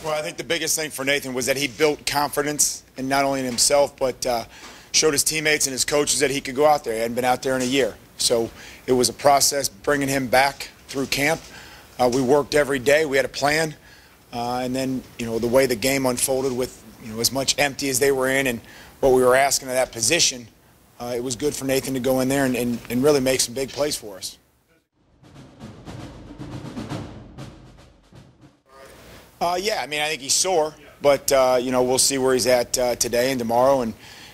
Well, I think the biggest thing for Nathan was that he built confidence, and not only in himself, but showed his teammates and his coaches that he could go out there. He hadn't been out there in a year. So it was a process bringing him back through camp. We worked every day. We had a plan. And then, the way the game unfolded with, as much empty as they were in and what we were asking of that position, it was good for Nathan to go in there and really make some big plays for us. Yeah, I think he's sore, but, we'll see where he's at today and tomorrow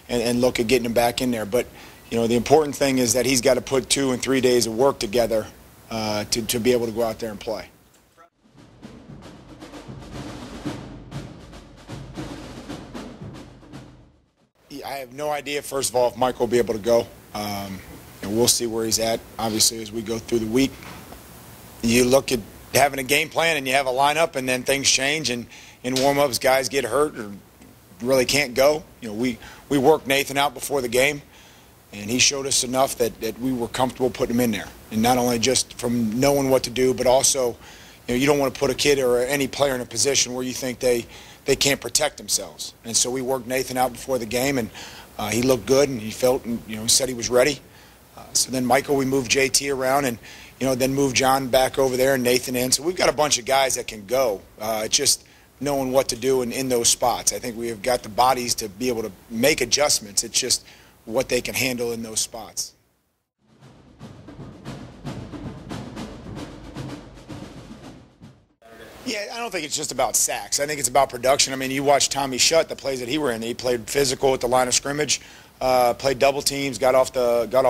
and look at getting him back in there. But, the important thing is that he's got to put 2 and 3 days of work together to be able to go out there and play. I have no idea, first of all, if Michael will be able to go. And we'll see where he's at, obviously, as we go through the week. You look at having a game plan and you have a lineup, and then things change, and in warm-ups guys get hurt or really can't go. We worked Nathan out before the game, and he showed us enough that we were comfortable putting him in there. And not only just from knowing what to do, but also, you don't want to put a kid or any player in a position where you think they can't protect themselves. And so we worked Nathan out before the game, and he looked good, and he felt, and he said he was ready. So then Michael, we moved JT around, and then moved John back over there and Nathan in. So we've got a bunch of guys that can go. It's just knowing what to do in those spots. I think we have got the bodies to be able to make adjustments. It's just what they can handle in those spots. Yeah, I don't think it's just about sacks. I think it's about production. You watch Tommy Shutt, the plays that he were in. He played physical at the line of scrimmage, played double teams, got off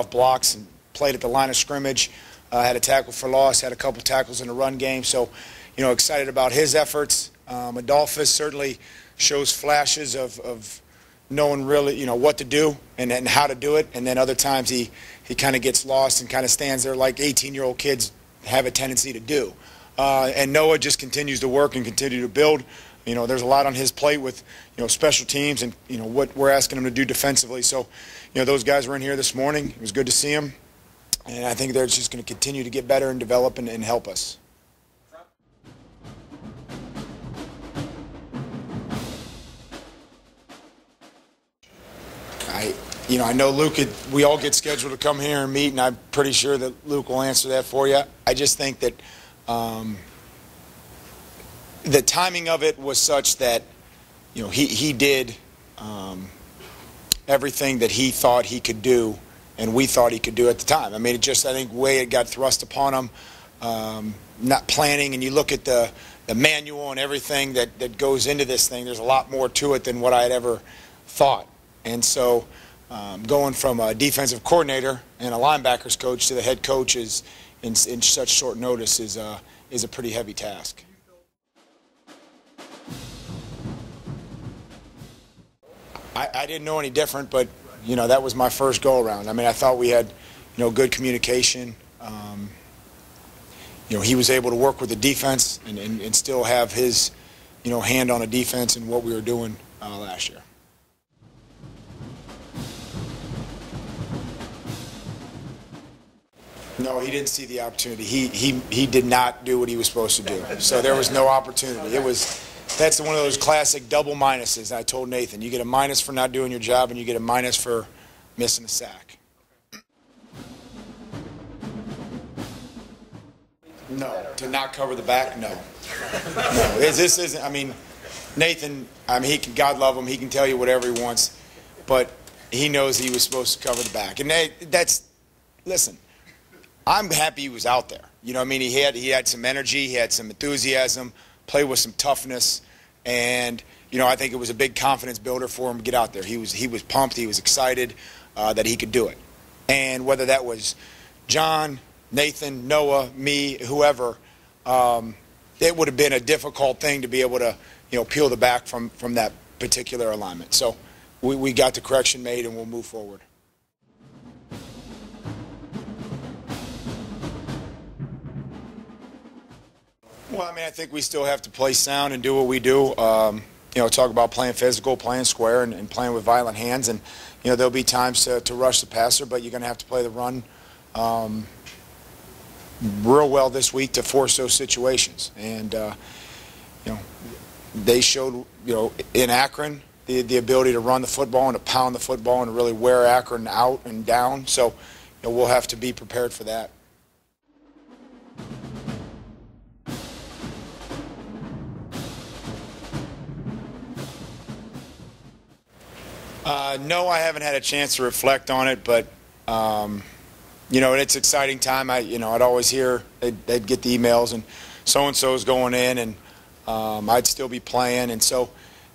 blocks, and played at the line of scrimmage. Had a tackle for loss, had a couple tackles in the run game. So, excited about his efforts. Adolphus certainly shows flashes of knowing really, what to do and how to do it. And then other times he kind of gets lost and kind of stands there like 18-year-old kids have a tendency to do. And Noah just continues to work and continue to build. There's a lot on his plate with, special teams and, what we're asking him to do defensively. So, those guys were in here this morning. It was good to see them. And I think they're just going to continue to get better and develop and help us. I know Luke, we all get scheduled to come here and meet, and I'm pretty sure that Luke will answer that for you. I just think that the timing of it was such that, he did everything that he thought he could do and we thought he could do at the time. I think way it got thrust upon him, not planning, and you look at the manual and everything that goes into this thing, there's a lot more to it than what I had ever thought. And so going from a defensive coordinator and a linebackers coach to the head coach is in such short notice is a pretty heavy task. I didn't know any different, but that was my first go around. I thought we had good communication. He was able to work with the defense and still have his hand on a defense and what we were doing last year. No, he didn't see the opportunity. He did not do what he was supposed to do. So there was no opportunity. That's one of those classic double minuses. I told Nathan, you get a minus for not doing your job, and you get a minus for missing a sack. No, to not cover the back, no. No, this isn't. Nathan. God love him. He can tell you whatever he wants, but he knows he was supposed to cover the back, and listen. I'm happy he was out there. He had some energy, he had some enthusiasm, played with some toughness, and I think it was a big confidence builder for him to get out there. He was pumped, he was excited that he could do it. And whether that was John, Nathan, Noah, me, whoever, it would have been a difficult thing to be able to peel the back from that particular alignment. So we got the correction made, and we'll move forward. Well, I think we still have to play sound and do what we do. Talk about playing physical, playing square, and playing with violent hands. And, there'll be times to rush the passer, but you're going to have to play the run real well this week to force those situations. And, they showed, in Akron, the ability to run the football and to pound the football and to really wear Akron out and down. So we'll have to be prepared for that. No, I haven't had a chance to reflect on it, but it's exciting time. I'd always hear they'd get the emails and so-and-so's going in, and I'd still be playing, and so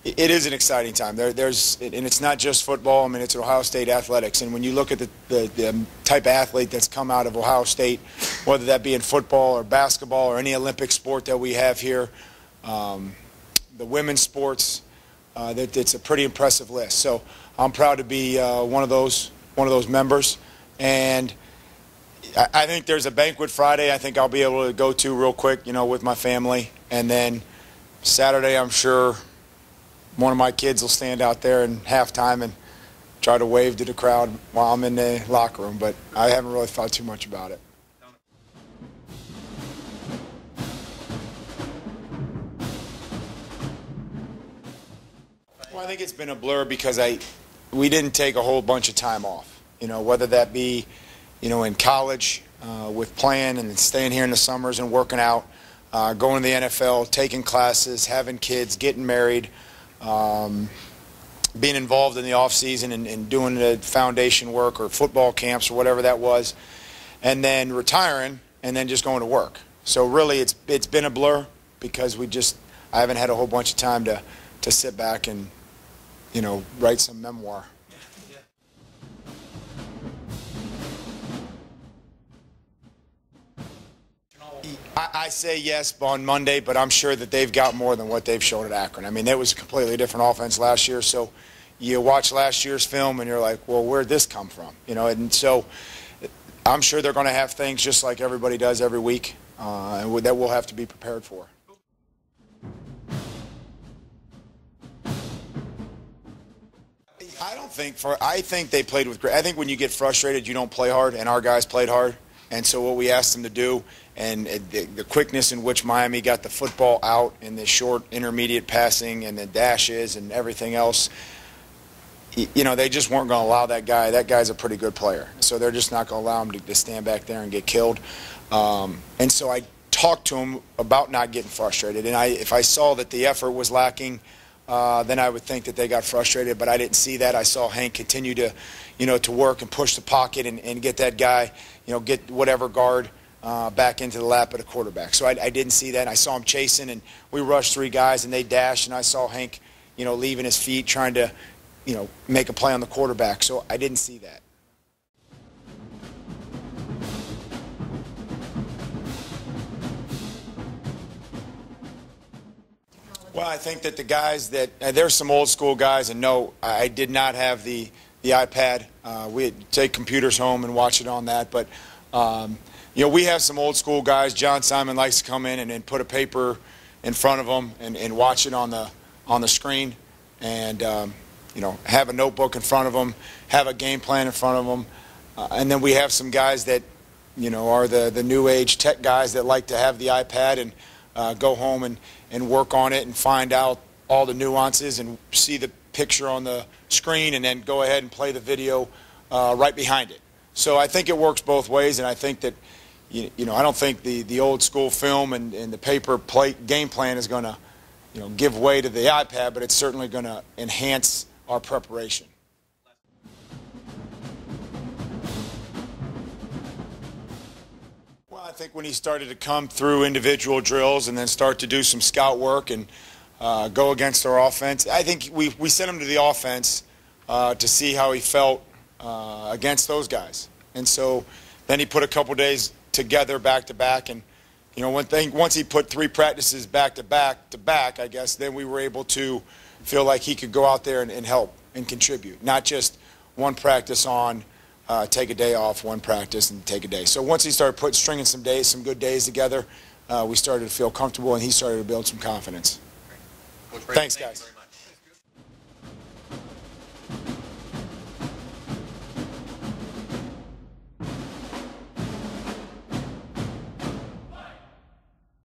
it is an exciting time. And it's not just football. I mean, it's Ohio State athletics, and when you look at the type of athlete that's come out of Ohio State, whether that be in football or basketball or any Olympic sport that we have here, the women's sports, it's a pretty impressive list. So I'm proud to be one of those members, and I think there's a banquet Friday I think I'll be able to go to real quick, with my family. And then Saturday, I'm sure one of my kids will stand out there in halftime and try to wave to the crowd while I'm in the locker room. But I haven't really thought too much about it. Well, I think it's been a blur because we didn't take a whole bunch of time off, whether that be in college with playing and staying here in the summers and working out, going to the NFL, taking classes, having kids, getting married, being involved in the off season and doing the foundation work or football camps or whatever that was, and then retiring and then just going to work. So really it's been a blur because I haven't had a whole bunch of time to sit back and write some memoir. I say yes on Monday, but I'm sure that they've got more than what they've shown at Akron. I mean, it was a completely different offense last year, so you watch last year's film and you're like, well, where'd this come from? And so I'm sure they're going to have things just like everybody does every week, and that we'll have to be prepared for. I think they played with great. I think when you get frustrated, you don't play hard, and our guys played hard. And so what we asked them to do, and the quickness in which Miami got the football out in the short intermediate passing and the dashes and everything else, they just weren't going to allow that guy. That guy's a pretty good player. So they're just not going to allow him to stand back there and get killed. And so I talked to him about not getting frustrated. And if I saw that the effort was lacking, then I would think that they got frustrated, but I didn't see that. I saw Hank continue to, to work and push the pocket and get that guy, get whatever guard back into the lap of the quarterback. So I didn't see that. I saw him chasing, and we rushed three guys, and they dashed, and I saw Hank, leaving his feet, trying to, make a play on the quarterback. So I didn't see that. Well, I think that the guys there's some old school guys, and no, I did not have the iPad. We'd take computers home and watch it on that. But, we have some old school guys. John Simon likes to come in and put a paper in front of them and watch it on the screen, and, have a notebook in front of them, have a game plan in front of them. And then we have some guys that, are the new age tech guys that like to have the iPad and go home and work on it and find out all the nuances and see the picture on the screen and then go ahead and play the video right behind it. So I think it works both ways, and I think that, I don't think the old school film and the paper game plan is going to, give way to the iPad, but it's certainly going to enhance our preparation. Well, I think when he started to come through individual drills and then start to do some scout work and go against our offense, I think we sent him to the offense to see how he felt against those guys. And so then he put a couple days together back to back, and once he put 3 practices back to back, I guess, then we were able to feel like he could go out there and help and contribute, not just one practice on, take a day off, one practice and take a day. So once he started stringing some good days together, we started to feel comfortable, and he started to build some confidence. Well, Thanks, guys.